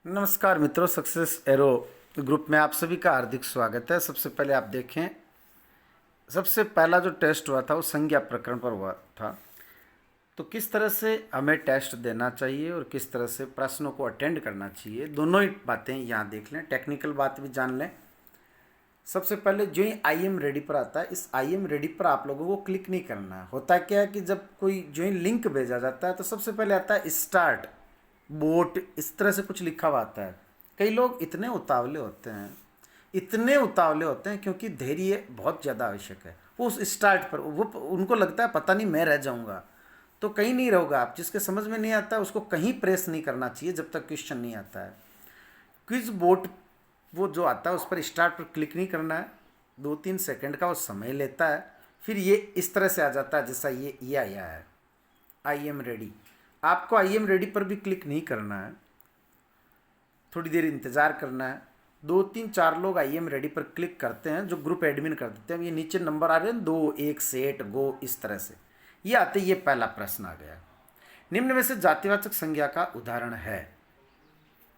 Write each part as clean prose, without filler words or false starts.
नमस्कार मित्रों, success arrow group में आप सभी का हार्दिक स्वागत है। सबसे पहले आप देखें, सबसे पहला जो टेस्ट हुआ था वो संज्ञा प्रकरण पर हुआ था। तो किस तरह से हमें टेस्ट देना चाहिए और किस तरह से प्रश्नों को अटेंड करना चाहिए, दोनों ही बातें यहाँ देख लें, टेक्निकल बात भी जान लें। सबसे पहले जो ही आई एम रेडी पर आता है, इस आई एम रेडी पर आप लोगों को क्लिक नहीं करना है। होता क्या है कि जब कोई जो ही लिंक भेजा जाता है तो सबसे पहले आता है स्टार्ट बोट, इस तरह से कुछ लिखा हुआ आता है। कई लोग इतने उतावले होते हैं, इतने उतावले होते हैं क्योंकि धैर्य बहुत ज़्यादा आवश्यक है। वो उस स्टार्ट पर वो उनको लगता है पता नहीं मैं रह जाऊंगा, तो कहीं नहीं रहोगा आप। जिसके समझ में नहीं आता उसको कहीं प्रेस नहीं करना चाहिए जब तक क्वेश्चन नहीं आता है। क्विज बोर्ड वो जो आता है उस पर स्टार्ट पर क्लिक नहीं करना है। 2-3 सेकंड का वो समय लेता है, फिर ये इस तरह से आ जाता है जैसा ये आया है, आई एम रेडी। आपको आई एम रेडी पर भी क्लिक नहीं करना है, थोड़ी देर इंतज़ार करना है। 2-3-4 लोग आई एम रेडी पर क्लिक करते हैं जो ग्रुप एडमिन कर देते हैं। ये नीचे नंबर आ रहे हैं 2 1 सेट गो, इस तरह से ये आते। ये पहला प्रश्न आ गया, निम्न में से जातिवाचक संज्ञा का उदाहरण है।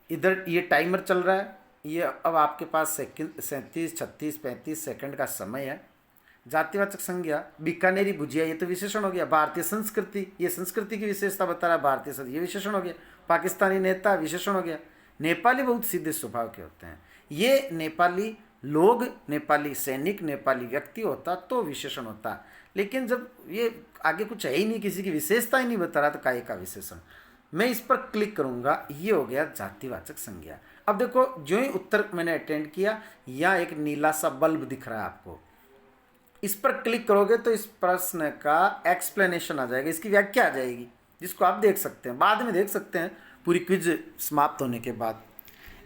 इधर ये टाइमर चल रहा है, ये अब आपके पास सेकंड 37 36 35 सेकंड का समय है। जातिवाचक संज्ञा बीकानेरी भुजिया, ये तो विशेषण हो गया। भारतीय संस्कृति, ये संस्कृति की विशेषता बता रहा है। भारतीय संस्कृति, ये विशेषण हो गया। पाकिस्तानी नेता, विशेषण हो गया। नेपाली बहुत सीधे स्वभाव के होते हैं। ये नेपाली लोग, नेपाली सैनिक, नेपाली व्यक्ति होता तो विशेषण होता, लेकिन जब ये आगे कुछ है ही नहीं, किसी की विशेषता ही नहीं बता रहा, तो काय का विशेषण। मैं इस पर क्लिक करूंगा, ये हो गया जातिवाचक संज्ञा। अब देखो, जो ही उत्तर मैंने अटेंड किया, यहाँ एक नीला सा बल्ब दिख रहा है आपको। इस पर क्लिक करोगे तो इस प्रश्न का एक्सप्लेनेशन आ जाएगा, इसकी व्याख्या आ जाएगी, जिसको आप देख सकते हैं, बाद में देख सकते हैं पूरी क्विज समाप्त होने के बाद।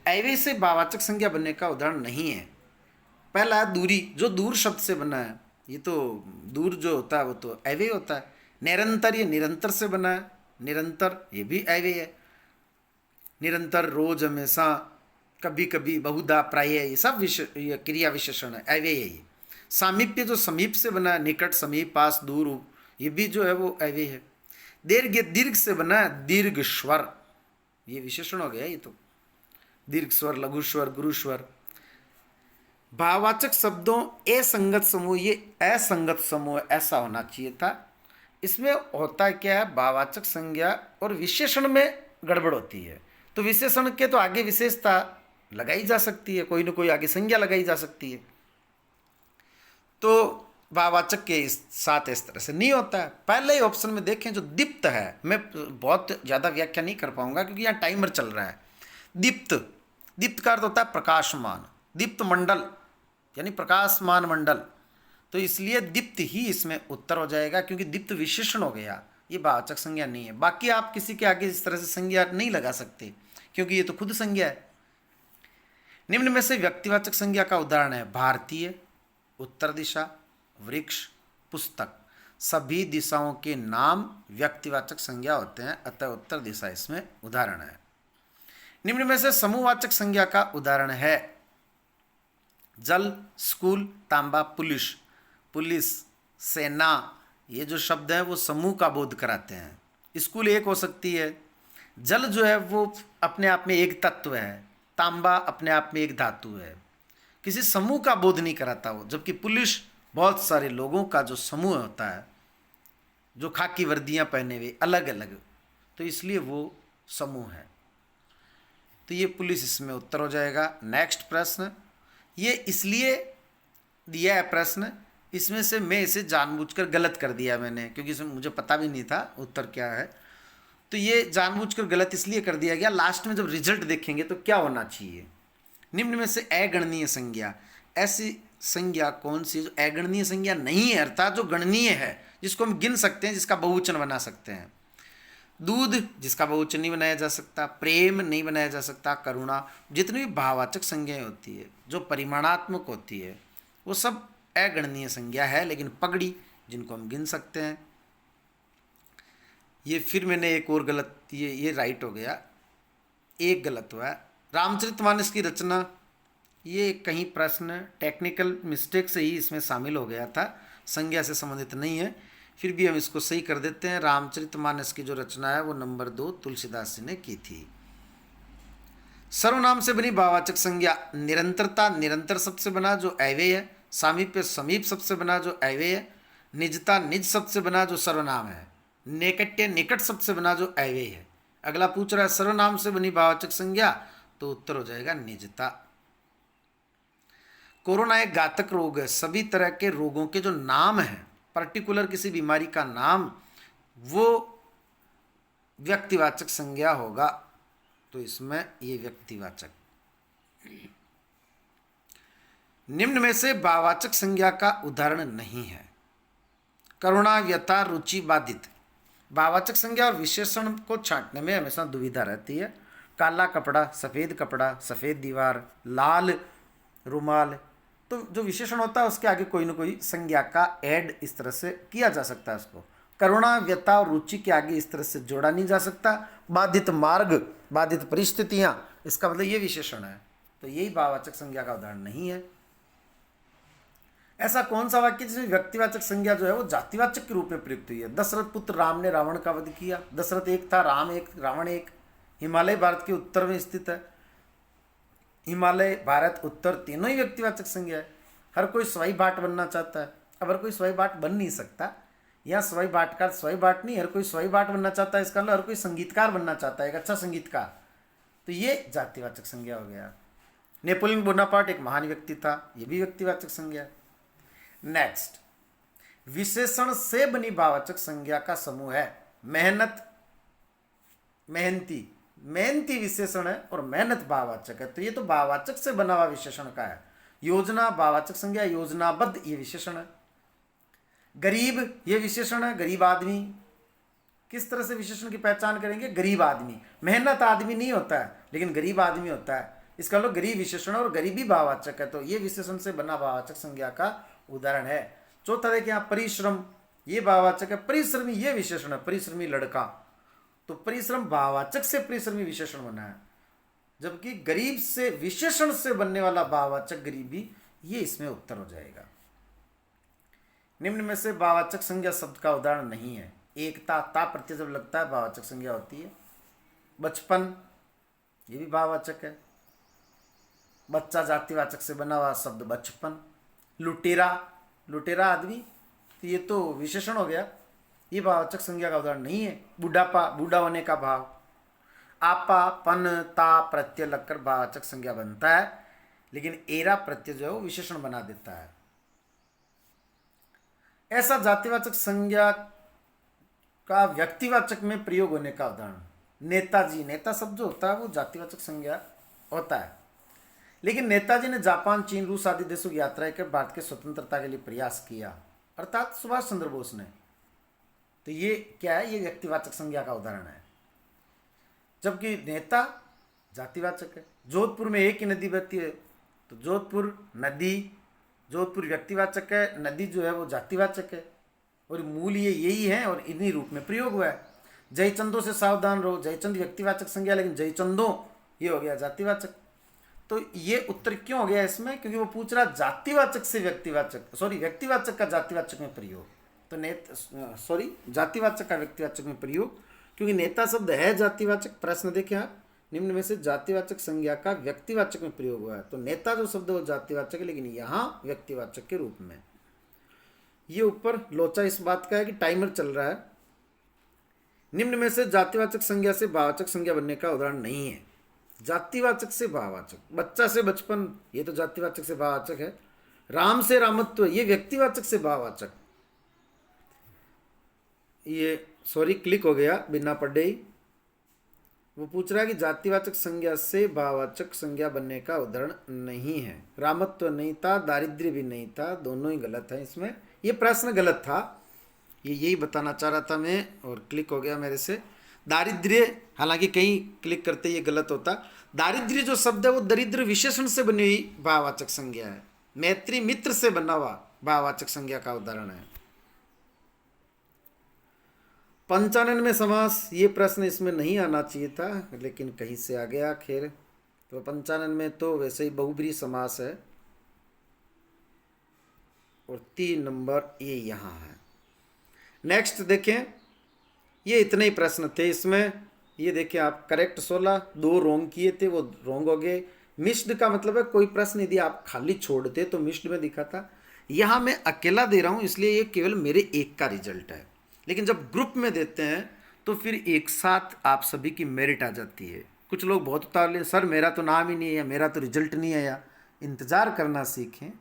अव्यय से भाववाचक संज्ञा बनने का उदाहरण नहीं है। पहला है दूरी, जो दूर शब्द से बना है। ये तो दूर जो होता है वो तो अव्यय होता है। निरंतर, ये निरंतर से बना है। निरंतर ये भी अव्यय है। निरंतर, रोज, हमेशा, कभी कभी, बहुधा, प्राय, ये सब ये क्रिया विशेषण है, अव्यय है। ये सामीप्य जो समीप से बना है, निकट, समीप, पास, दूर, ये भी जो है वो अव्यय है। दीर्घ, दीर्घ से बना है, दीर्घ स्वर, ये विशेषण हो गया। ये तो दीर्घ स्वर, लघु स्वर, गुरु स्वर। भाववाचक शब्दों असंगत समूह, ये असंगत समूह ऐसा होना चाहिए था। इसमें होता क्या है, भाववाचक संज्ञा और विशेषण में गड़बड़ होती है। तो विशेषण के तो आगे विशेषता लगाई जा सकती है, कोई ना कोई आगे संज्ञा लगाई जा सकती है। तो भाववाचक के साथ इस तरह से नहीं होता है। पहले ही ऑप्शन में देखें जो दीप्त है, मैं बहुत ज़्यादा व्याख्या नहीं कर पाऊंगा क्योंकि यहाँ टाइमर चल रहा है। दीप्त, दीप्त का अर्थ होता है प्रकाशमान। दीप्त मंडल यानी प्रकाशमान मंडल, तो इसलिए दीप्त ही इसमें उत्तर हो जाएगा, क्योंकि दीप्त विशेषण हो गया, ये भाववाचक संज्ञा नहीं है। बाकी आप किसी के आगे इस तरह से संज्ञा नहीं लगा सकते, क्योंकि ये तो खुद संज्ञा है। निम्न में से व्यक्तिवाचक संज्ञा का उदाहरण है भारतीय, उत्तर दिशा, वृक्ष, पुस्तक। सभी दिशाओं के नाम व्यक्तिवाचक संज्ञा होते हैं, अतः उत्तर दिशा इसमें उदाहरण है। निम्न में से समूहवाचक संज्ञा का उदाहरण है जल, स्कूल, तांबा, पुलिस। पुलिस, सेना, ये जो शब्द हैं वो समूह का बोध कराते हैं। स्कूल एक हो सकती है। जल जो है वो अपने आप में एक तत्व है। तांबा अपने आप में एक धातु है। किसी समूह का बोध नहीं कराता वो, जबकि पुलिस बहुत सारे लोगों का जो समूह होता है, जो खाकी वर्दियां पहने हुए अलग अलग, तो इसलिए वो समूह है। तो ये पुलिस इसमें उत्तर हो जाएगा। नेक्स्ट प्रश्न, ये इसलिए दिया है प्रश्न, इसमें से मैं इसे जानबूझकर गलत कर दिया मैंने, क्योंकि इसमें मुझे पता भी नहीं था उत्तर क्या है। तो ये जानबूझकर गलत इसलिए कर दिया गया, लास्ट में जब रिजल्ट देखेंगे तो क्या होना चाहिए। निम्न में से अगणनीय संज्ञा, ऐसी संज्ञा कौन सी जो अगणनीय संज्ञा नहीं है, अर्थात जो गणनीय है, जिसको हम गिन सकते हैं, जिसका बहुवचन बना सकते हैं। दूध, जिसका बहुवचन नहीं बनाया जा सकता। प्रेम नहीं बनाया जा सकता। करुणा, जितनी भी भाववाचक संज्ञाएं होती है जो परिमाणात्मक होती है वो सब अगणनीय संज्ञा है, लेकिन पगड़ी, जिनको हम गिन सकते हैं। ये फिर मैंने एक और गलत, ये राइट हो गया, एक गलत हुआ। रामचरितमानस की रचना, ये कहीं प्रश्न टेक्निकल मिस्टेक से ही इसमें शामिल हो गया था, संज्ञा से संबंधित नहीं है, फिर भी हम इसको सही कर देते हैं। रामचरितमानस की जो रचना है वो नंबर 2 तुलसीदास जी ने की थी। सर्वनाम से बनी भाववाचक संज्ञा निरंतरता निरंतर शब्द से बना जो अव्यय है, सामीप्य समीप शब्द से बना जो अव्यय है, निजता निज शब्द से बना जो सर्वनाम है, नैकट्य निकट शब्द से बना जो अव्यय है। अगला पूछ रहा है सर्वनाम से बनी भाववाचक संज्ञा, तो उत्तर हो जाएगा निजता। कोरोना एक घातक रोग है। सभी तरह के रोगों के जो नाम हैं, पर्टिकुलर किसी बीमारी का नाम, वो व्यक्तिवाचक संज्ञा होगा। तो इसमें ये व्यक्तिवाचक। निम्न में से भाववाचक संज्ञा का उदाहरण नहीं है। करुणा, व्यथा, रुचि, बाधित। भाववाचक संज्ञा और विशेषण को छांटने में हमेशा दुविधा रहती है। काला कपड़ा, सफ़ेद दीवार, लाल रुमाल, तो जो विशेषण होता है उसके आगे कोई ना कोई संज्ञा का ऐड इस तरह से किया जा सकता है। उसको करुणा, व्यथा और रुचि के आगे इस तरह से जोड़ा नहीं जा सकता। बाधित मार्ग, बाधित परिस्थितियां, इसका मतलब ये विशेषण है। तो यही भाववाचक संज्ञा का उदाहरण नहीं है। ऐसा कौन सा वाक्य जिसमें व्यक्तिवाचक संज्ञा जो है वो जातिवाचक के रूप में प्रयुक्त हुई है? दशरथ पुत्र राम ने रावण का वध किया। दशरथ एक था, राम एक, रावण एक। हिमालय भारत के उत्तर में स्थित है। हिमालय, भारत, उत्तर तीनों ही व्यक्तिवाचक संज्ञा है। हर कोई स्वई भाट बनना चाहता है। अब हर कोई स्वई भाट बन नहीं सकता। यहाँ स्वई भाट का स्वई भाट नहीं, हर कोई स्वई भाट बनना चाहता है। इसका मतलब हर कोई संगीतकार बनना चाहता है, एक अच्छा संगीतकार। तो ये जातिवाचक संज्ञा हो गया। नेपोलियन बोनापार्ट एक महान व्यक्ति था, ये भी व्यक्तिवाचक संज्ञा है। नेक्स्ट, विशेषण से बनी भाववाचक संज्ञा का समूह है मेहनत, मेहनती। मेहनती विशेषण है और मेहनत भाववाचक है। तो ये तो भाववाचक से बना हुआ विशेषण का है। योजना भाववाचक संज्ञा, योजनाबद्ध ये विशेषण है। गरीब ये विशेषण है, गरीब आदमी। किस तरह से विशेषण की पहचान करेंगे? गरीब आदमी। मेहनत आदमी नहीं होता है, लेकिन गरीब आदमी होता है। इसका मतलब गरीब विशेषण और गरीबी भाववाचक है। तो ये विशेषण से बना भाववाचक संज्ञा का उदाहरण है। चौथा देखिए यहाँ परिश्रम, ये भाववाचक है। परिश्रमी ये विशेषण है, परिश्रमी लड़का। तो परिश्रम भाववाचक से परिश्रमी विशेषण बना है, जबकि गरीब से विशेषण से बनने वाला भाववाचक गरीबी, ये इसमें उत्तर हो जाएगा। निम्न में से भाववाचक संज्ञा शब्द का उदाहरण नहीं है। एकता, ता प्रत्यय जब लगता है भाववाचक संज्ञा होती है। बचपन ये भी भाववाचक है। बच्चा जातिवाचक से बना हुआ शब्द बचपन। लुटेरा, लुटेरा आदमी, तो ये तो विशेषण हो गया, ये भाववाचक संज्ञा का उदाहरण नहीं है। बुढ़ापा, बूढ़ा होने का भाव। आपा, पन, ता प्रत्यय लगकर भाववाचक संज्ञा बनता है, लेकिन एरा प्रत्यय जो है वो विशेषण बना देता है। ऐसा जातिवाचक संज्ञा का व्यक्तिवाचक में प्रयोग होने का उदाहरण, नेताजी। नेता शब्द जो होता है वो जातिवाचक संज्ञा होता है, लेकिन नेताजी ने जापान, चीन, रूस आदि देशों की यात्रा कर भारत के स्वतंत्रता के लिए प्रयास किया, अर्थात सुभाष चंद्र बोस ने। तो ये क्या है? ये व्यक्तिवाचक संज्ञा का उदाहरण है, जबकि नेता जातिवाचक है। जोधपुर में एक ही नदी बहती है, तो जोधपुर नदी, जोधपुर व्यक्तिवाचक है, नदी जो है वो जातिवाचक है, और मूल ये यही है और इन्हीं रूप में प्रयोग हुआ है। जयचंदों से सावधान रहो, जयचंद व्यक्तिवाचक संज्ञा, लेकिन जयचंदों ये हो गया जातिवाचक। तो ये उत्तर क्यों हो गया इसमें? क्योंकि वो पूछ रहा जातिवाचक से व्यक्तिवाचक, सॉरी व्यक्तिवाचक का जातिवाचक में प्रयोग। तो जातिवाचक का व्यक्तिवाचक में प्रयोग, क्योंकि नेता शब्द है जातिवाचक। प्रश्न देखें आप, निम्न में से जातिवाचक संज्ञा का व्यक्तिवाचक में प्रयोग हुआ है। तो नेता जो शब्द है वो जातिवाचक है, लेकिन यहाँ व्यक्तिवाचक के रूप में। ये ऊपर लोचा इस बात का है कि टाइमर चल रहा है। निम्न में से जातिवाचक संज्ञा से भाववाचक संज्ञा बनने का उदाहरण नहीं है। जातिवाचक से भाववाचक, बच्चा से बचपन, ये तो जातिवाचक से भाववाचक है। राम से रामत्व, ये व्यक्तिवाचक से भाववाचक। ये क्लिक हो गया बिना पढ़े ही। वो पूछ रहा है कि जातिवाचक संज्ञा से भाववाचक संज्ञा बनने का उदाहरण नहीं है। रामत्व नहीं था, दारिद्र्य भी नहीं था, दोनों ही गलत है इसमें। ये प्रश्न गलत था, ये यही बताना चाह रहा था मैं, और क्लिक हो गया मेरे से। दारिद्र्य, हालांकि कहीं क्लिक करते ये गलत होता। दारिद्र्य जो शब्द है वो दरिद्र विशेषण से बनी हुई भाववाचक संज्ञा है। मैत्री, मित्र से बना हुआ भाववाचक संज्ञा का उदाहरण है। 95 समास, ये प्रश्न इसमें नहीं आना चाहिए था, लेकिन कहीं से आ गया। खैर, तो 95 में तो वैसे ही बहुब्रीहि समास है, और 3 नंबर ये यहाँ है। नेक्स्ट देखें, ये इतने ही प्रश्न थे इसमें। ये देखिए आप करेक्ट 16, 2 रोंग किए थे वो रोंग हो गए। मिस्ड का मतलब है कोई प्रश्न यदि आप खाली छोड़ते तो मिस्ड में दिखा था। यहाँ मैं अकेला दे रहा हूँ इसलिए ये केवल मेरे एक का रिजल्ट है, लेकिन जब ग्रुप में देते हैं तो फिर एक साथ आप सभी की मेरिट आ जाती है। कुछ लोग बहुत उतावले, सर मेरा तो नाम ही नहीं है, मेरा तो रिजल्ट नहीं आया। इंतज़ार करना सीखें।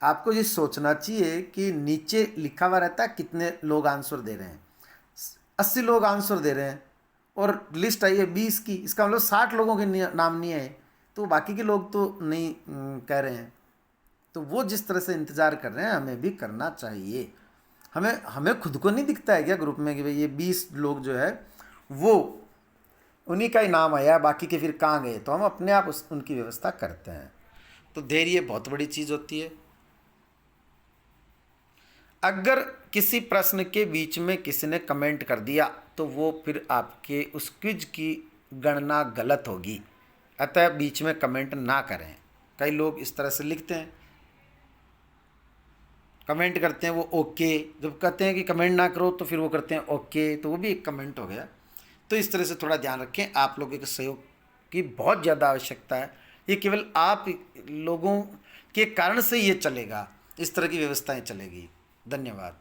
आपको ये सोचना चाहिए कि नीचे लिखा हुआ रहता है कितने लोग आंसर दे रहे हैं। 80 लोग आंसर दे रहे हैं और लिस्ट आई है 20 की, इसका मतलब 60 लोगों के नाम नहीं आए, तो बाकी के लोग तो नहीं कह रहे हैं। तो वो जिस तरह से इंतज़ार कर रहे हैं हमें भी करना चाहिए। हमें हमें खुद को नहीं दिखता है क्या ग्रुप में कि भाई ये 20 लोग जो है वो उन्हीं का ही नाम आया, बाकी के फिर कहाँ गए, तो हम अपने आप उनकी व्यवस्था करते हैं। तो धैर्य बहुत बड़ी चीज़ होती है। अगर किसी प्रश्न के बीच में किसी ने कमेंट कर दिया तो वो फिर आपके उस क्विज की गणना गलत होगी, अतः बीच में कमेंट ना करें। कई लोग इस तरह से लिखते हैं, कमेंट करते हैं वो ओके, जब कहते हैं कि कमेंट ना करो तो फिर वो करते हैं ओके, तो वो भी एक कमेंट हो गया। तो इस तरह से थोड़ा ध्यान रखें। आप लोगों के सहयोग की बहुत ज़्यादा आवश्यकता है। ये केवल आप लोगों के कारण से ये चलेगा, इस तरह की व्यवस्थाएं चलेगी। धन्यवाद।